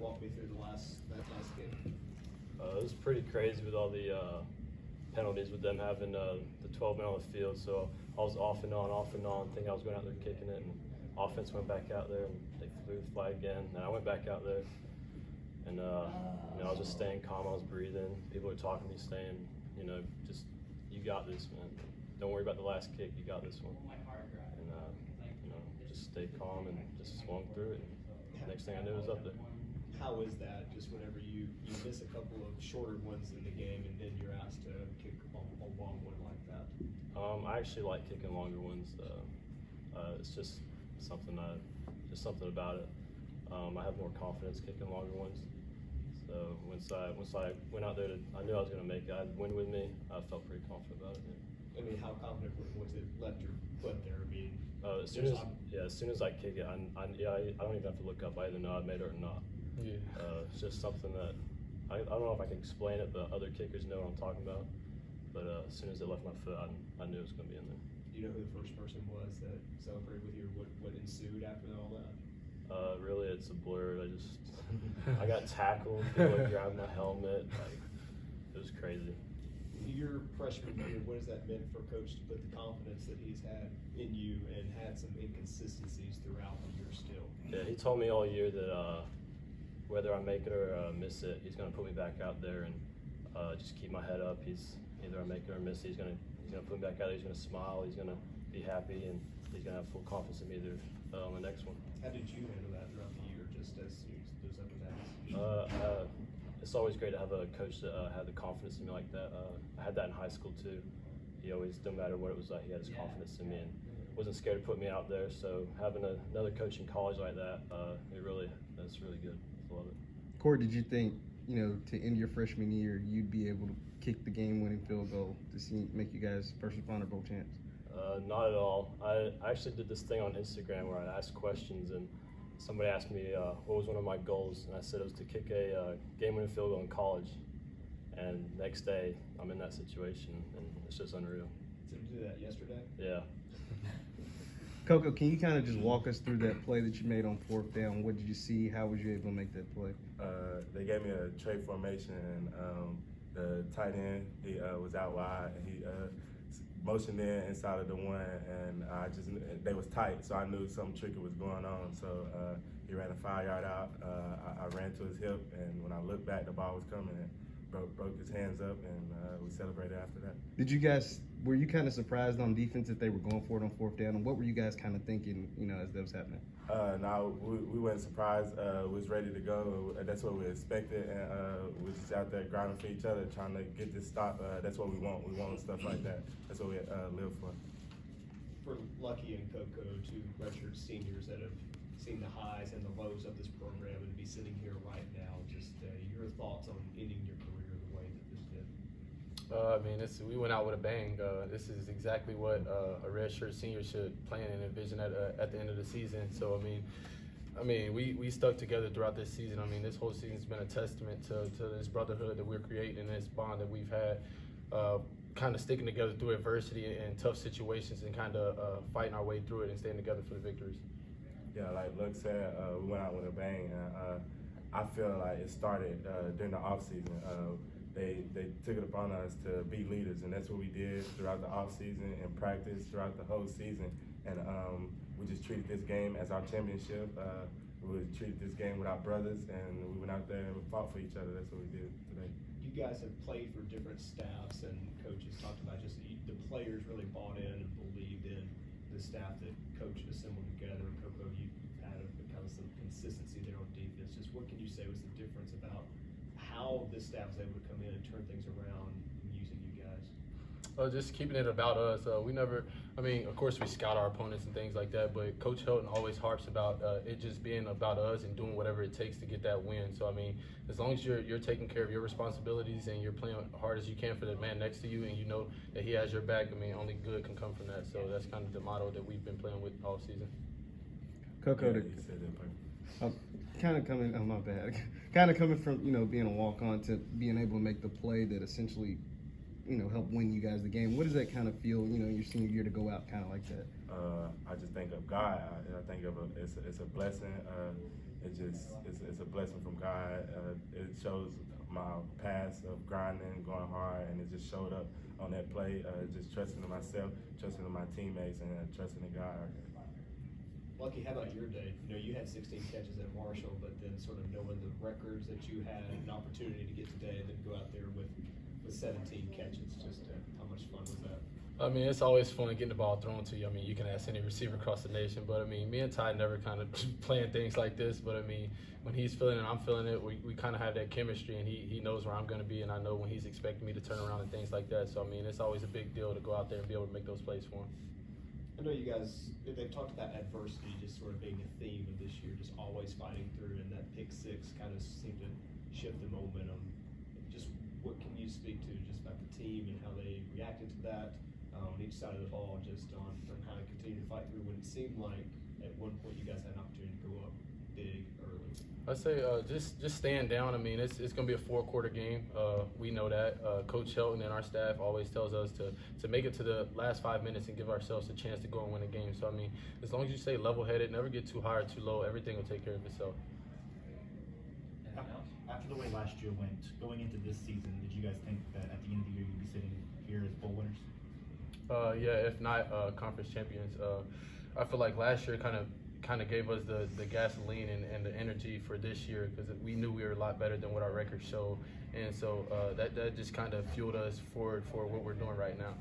walk me through that last game. It was pretty crazy with all the penalties with them having the 12 men on the field. So I was off and on, thinking I was going out there kicking it, and offense went back out there and they flew the flag again. And I went back out there, and I was just staying calm. I was breathing. People were talking to me, saying, just you got this, man. Don't worry about the last kick. You got this one. And just stayed calm and just swung through it. And next thing I knew, it was up there. How is that? Just whenever you miss a couple of shorter ones in the game, and then you're asked to kick a long one like that. I actually like kicking longer ones. It's just something about it. I have more confidence kicking longer ones. So once I went out there, I knew I was going to make it. I had wind with me. I felt pretty confident about it. Yeah. I mean, how confident was it left your foot there? I mean, as soon as I kick it, I don't even have to look up. I either know I made it or not. Yeah. It's just something that I don't know if I can explain it, but other kickers know what I'm talking about. But as soon as it left my foot, I knew it was going to be in there. Do you know who the first person was that celebrated with you? What ensued after all that? Really, it's a blur. I got tackled. People grabbed my helmet. It was crazy. Your freshman year, what has that meant for Coach to put the confidence that he's had in you and had some inconsistencies throughout the year still? Yeah, he told me all year that whether I make it or miss it, he's going to put me back out there and just keep my head up. Either I make it or miss it. He's gonna put me back out there. He's gonna smile. He's gonna be happy, and he's gonna have full confidence in me on the next one. How did you handle that throughout the year, just as those up and downs? It's always great to have a coach that had the confidence in me like that. I had that in high school too. He always, no matter what it was like, he had his confidence in me and wasn't scared to put me out there. So having another coach in college like that, that's really good. I love it. Court, did you think, to end your freshman year, you'd be able to kick the game-winning field goal to make you guys first responder bowl champs? Not at all. I actually did this thing on Instagram where I asked questions, and somebody asked me what was one of my goals, and I said it was to kick a game-winning field goal in college. And next day, I'm in that situation, and it's just unreal. Did you do that yesterday? Yeah. Coco, can you kind of just walk us through that play that you made on 4th down? What did you see? How was you able to make that play? They gave me a trade formation, and the tight end, he was out wide, and he motioned in inside of the one, and they was tight, so I knew something tricky was going on. So he ran a 5-yard out. I ran to his hip, and when I looked back, the ball was coming, and broke his hands up, and we celebrated after that. Were you kind of surprised on defense that they were going for it on 4th down? And what were you guys kind of thinking, as that was happening? No, we weren't surprised. We was ready to go. That's what we expected, and we was just out there grinding for each other, trying to get this stop. That's what we want. We want stuff like that. That's what we live for. For Lucky and Coco, two redshirt seniors that have seen the highs and the lows of this program, and to be sitting here right now, just your thoughts on ending your career the way that this did. We went out with a bang. This is exactly what a redshirt senior should plan and envision at the end of the season. So we stuck together throughout this season. This whole season's been a testament to this brotherhood that we're creating and this bond that we've had, kind of sticking together through adversity and tough situations and kind of fighting our way through it and staying together for the victories. Yeah, like Luke said, we went out with a bang. I feel like it started during the off season. They took it upon us to be leaders, and that's what we did throughout the off season and practice throughout the whole season. And we just treated this game as our championship. We treated this game with our brothers, and we went out there and fought for each other. That's what we did today. You guys have played for different staffs, and coaches talked about just the players really bought in and believed in the staff that Coach assembled together. Coco, you had kind of some consistency there on defense. Just what can you say was the difference about how this staff was able to come in and turn things around using you guys? Just keeping it about us. We never, of course we scout our opponents and things like that, but Coach Helton always harps about it just being about us and doing whatever it takes to get that win. So, as long as you're taking care of your responsibilities and you're playing hard as you can for the man next to you and you know that he has your back, only good can come from that. So that's kind of the motto that we've been playing with all season. Coco, Yeah, you said that perfect. kind of coming, my bad. Kind of coming from, being a walk-on to being able to make the play that essentially, helped win you guys the game. What does that kind of feel, your senior year to go out kind of like that? I just think of God. I think of it's a blessing. it's a blessing from God. It shows my past of grinding, going hard, and it just showed up on that play. Just trusting in myself, trusting in my teammates, and trusting in God. Lucky, how about your day? You know, you had 16 catches at Marshall, but then sort of knowing the records that you had, an opportunity to get today, and then go out there with 17 catches. Just how much fun was that? I mean, it's always fun getting the ball thrown to you. I mean, you can ask any receiver across the nation, but I mean, me and Ty never kind of playing things like this, but I mean, when he's feeling it, I'm feeling it. We kind of have that chemistry, and he knows where I'm going to be, and I know when he's expecting me to turn around and things like that. So, I mean, it's always a big deal to go out there and be able to make those plays for him. I know you guys, they've talked about adversity just sort of being a theme of this year, just always fighting through, and that pick six kind of seemed to shift the momentum. Just what can you speak to just about the team and how they reacted to that on each side of the ball, just on how to continue to fight through when it seemed like at one point you guys had an opportunity to go up big early? I'd say just staying down. I mean, it's going to be a 4-quarter game. We know that. Coach Shelton and our staff always tells us to make it to the last 5 minutes and give ourselves a chance to go and win a game. So, I mean, as long as you stay level-headed, never get too high or too low, everything will take care of itself. After the way last year went, going into this season, did you guys think that at the end of the year you'd be sitting here as bowl winners? Yeah, if not conference champions. I feel like last year kind of gave us the gasoline and the energy for this year because we knew we were a lot better than what our record showed, and so that just kind of fueled us forward for what we're doing right now.